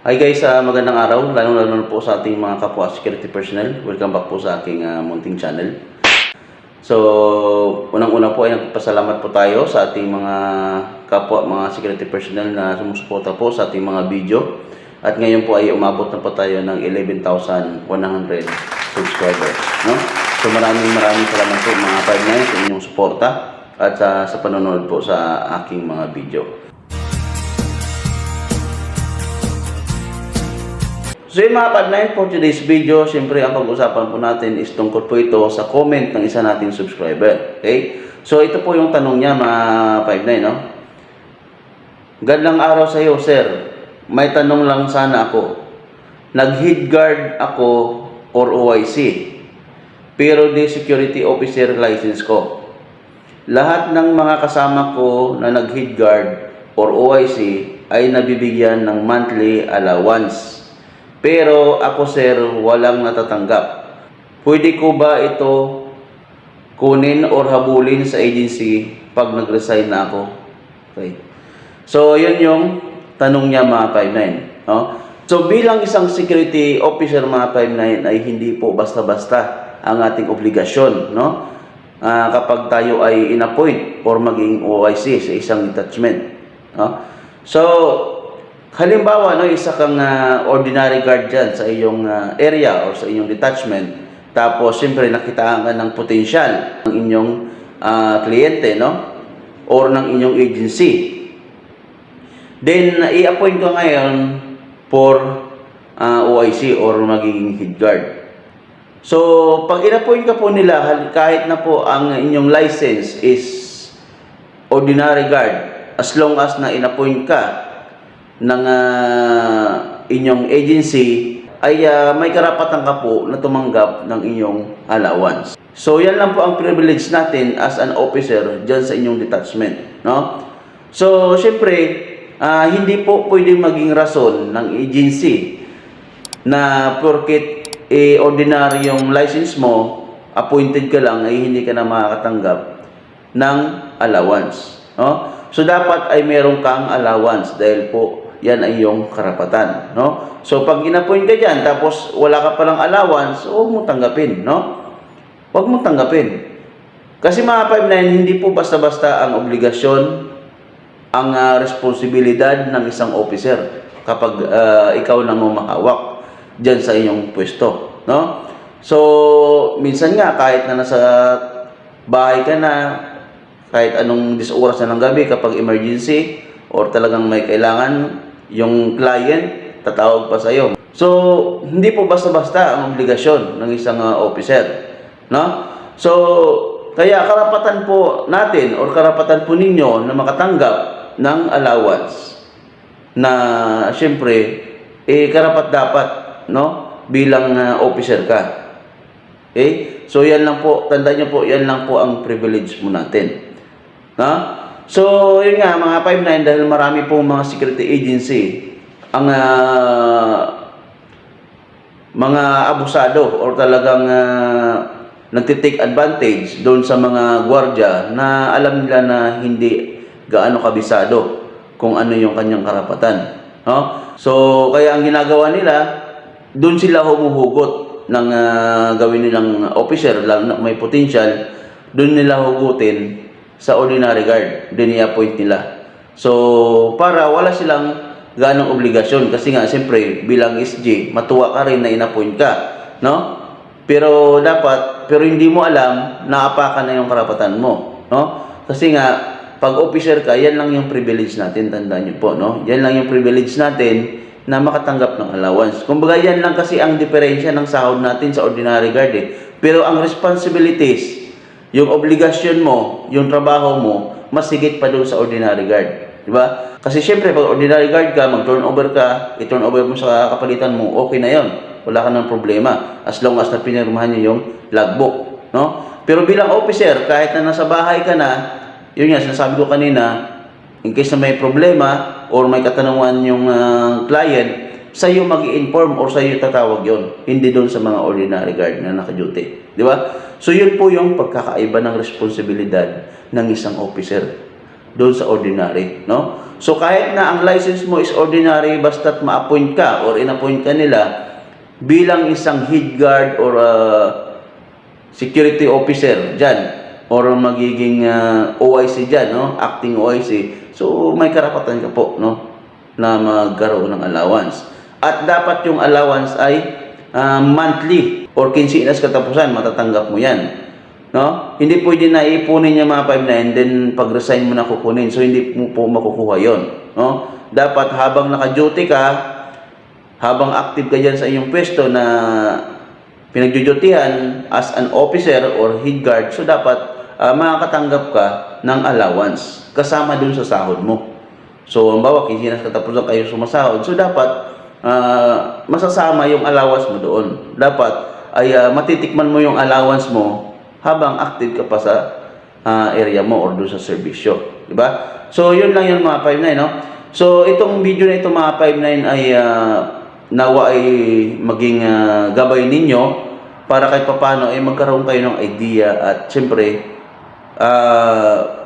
Hi guys, magandang araw, lalo-lalo na po sa ating mga kapwa security personnel. Welcome back po sa aking munting channel. So, unang-una po ay nagpapasalamat po tayo sa ating mga kapwa, mga security personnel na sumusuporta po sa ating mga video. At ngayon po ay umabot na po tayo ng 11,100 subscribers. No? So, maraming salamat po mga 5-9 sa inyong suporta at sa panonood po sa aking mga video. So yung mga pag-9 for today's video, siyempre ang pag-usapan po natin is tungkol po ito sa comment ng isa nating subscriber. Okay? So ito po yung tanong niya mga 5-9, no? Gandang araw sa iyo, sir. May tanong lang sana ako. Nag-head guard ako or OIC, pero di security officer license ko. Lahat ng mga kasama ko na nag-head guard or OIC ay nabibigyan ng monthly allowance. Pero ako sir, walang natatanggap. Pwede ko ba ito kunin or habulin sa agency pag nag-resign na ako? Okay. So, yun yung tanong niya mga 5-9. No? So, bilang isang security officer mga 5-9 ay hindi po basta-basta ang ating obligasyon. No? Kapag tayo ay in-appoint or maging OIC sa isang detachment. No? So, halimbawa, no, isa kang ordinary guard dyan sa iyong area or sa inyong detachment. Tapos, siyempre, nakitaan ka ng potensyal ng inyong kliyente, no? Or ng inyong agency. Then, i-appoint ka ngayon for OIC or magiging head guard. So, pag in-appoint ka po nila, kahit na po ang inyong license is ordinary guard, as long as na in-appoint ka ng inyong agency, ay may karapatan ka po na tumanggap ng inyong allowance. So, yan lang po ang privilege natin as an officer dyan sa inyong detachment. No? So, syempre, hindi po pwedeng maging rason ng agency na porket ordinary yung license mo, appointed ka lang, ay hindi ka na makakatanggap ng allowance. No? So, dapat ay meron kang allowance dahil po yan ay yung karapatan, no? So, pag in-appoint ka dyan, tapos wala ka palang allowance, huwag mo tanggapin, no? Huwag mo tanggapin. Kasi mga 5-9, hindi po basta-basta ang obligasyon, ang responsibilidad ng isang officer kapag ikaw na humahawak dyan sa inyong pwesto, no? So, minsan nga, kahit na nasa bahay ka na, kahit anong oras na ng gabi, kapag emergency, or talagang may kailangan, yung client, tatawag pa sa iyo. So, hindi po basta-basta ang obligasyon ng isang officer. No? So, kaya karapatan po natin or karapatan po ninyo na makatanggap ng allowance na siyempre, karapat-dapat, no? Bilang officer ka. Okay? So, yan lang po, tandaan nyo po, yan lang po ang privilege mo natin. No? So, yun nga, mga 5-9, dahil marami pong mga security agency ang mga abusado or talagang nagtitake advantage doon sa mga gwardiya na alam nila na hindi gaano kabisado kung ano yung kanyang karapatan. No? So, kaya ang ginagawa nila, doon sila humuhugot ng gawin nilang officer, lalo na may potential, doon nila hugutin sa ordinary guard, din i-appoint nila. So, para wala silang ganong obligasyon. Kasi nga, siyempre, bilang SG, matuwa ka rin na in-appoint ka. No? Pero hindi mo alam na apakan na yung karapatan mo. No? Kasi nga, pag officer ka, yan lang yung privilege natin. Tandaan nyo po, no? Yan lang yung privilege natin na makatanggap ng allowance. Kumbaga, yan lang kasi ang diferensya ng sahod natin sa ordinary guard. Pero ang responsibilities, yung obligasyon mo, yung trabaho mo, mas higit pa doon sa ordinary guard. Diba? Kasi syempre, pag ordinary guard ka, mag-turnover ka, i-turnover mo sa kapalitan mo, okay na yon. Wala ka ng problema. As long as na pinirmahan nyo yung logbook. No? Pero bilang officer, kahit na nasa bahay ka na, yun nga, sinasabi ko kanina, in case na may problema or may katanungan yung client, sa iyo mag-i-inform or sa iyo tatawag yon, hindi doon sa mga ordinary guard na naka-duty. Di ba? So, yun po yung pagkakaiba ng responsibilidad ng isang officer. doon sa ordinary, no? So kahit na ang license mo is ordinary, basta't ma-appoint ka or in-appoint ka nila bilang isang head guard or security officer dyan, or magiging OIC dyan, no? Acting OIC. So may karapatan ka po, no, na magkaroon ng allowance. At dapat yung allowance ay monthly or kinsinas katapusan, matatanggap mo yan. No? Hindi pwede na ipunin yung mga 5-9 then pag-resign mo na kukunin. So hindi mo po makukuha yon, no? Dapat habang naka-duty ka, habang active ka dyan sa iyong pwesto na pinagdudutihan as an officer or head guard, so dapat makakatanggap ka ng allowance kasama dun sa sahod mo. So, ang bawa, kinsinas katapusan kayo sumasahod, so dapat masasama yung allowance mo doon. Dapat ay matitikman mo yung allowance mo habang active ka pa sa area mo or doon sa serbisyo. Diba? So, yun lang yung mga 5-9, no? So, itong video na ito, mga 5-9, ay nawa ay maging gabay ninyo para kahit papano ay magkaroon kayo ng idea at siyempre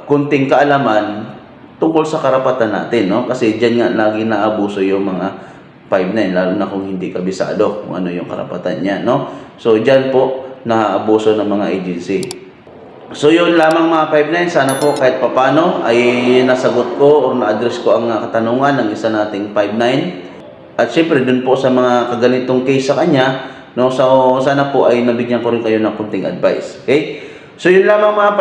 kunting kaalaman tungkol sa karapatan natin, no? Kasi diyan nga lagi naabuso yung mga 5-9, lalo na kung hindi kabisado kung ano yung karapatan niya, no? So diyan po naabuso ng mga agency. So yun lamang mga 5-9, sana po kahit papano ay nasagot ko o na-address ko ang katanungan ng isa nating 5-9. At syempre dun po sa mga kaganitong case sa kanya, no, so sana po ay nabigyan ko rin kayo ng kunting advice. Okay? So yun lamang mga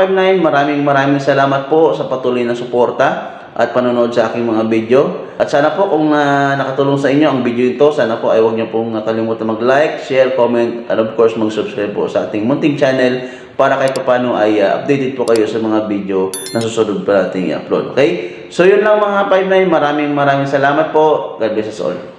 5-9, maraming salamat po sa patuloy na suporta at panonood sa aking mga video. At sana po kung nakatulong sa inyo ang video ito, sana po ay huwag niyo pong kalimutan mag-like, share, comment, and of course mag-subscribe po sa ating munting channel para kahit paano ay updated po kayo sa mga video na susunod pa nating i-upload. Okay? So yun lang mga 5-9, maraming salamat po. God bless us all.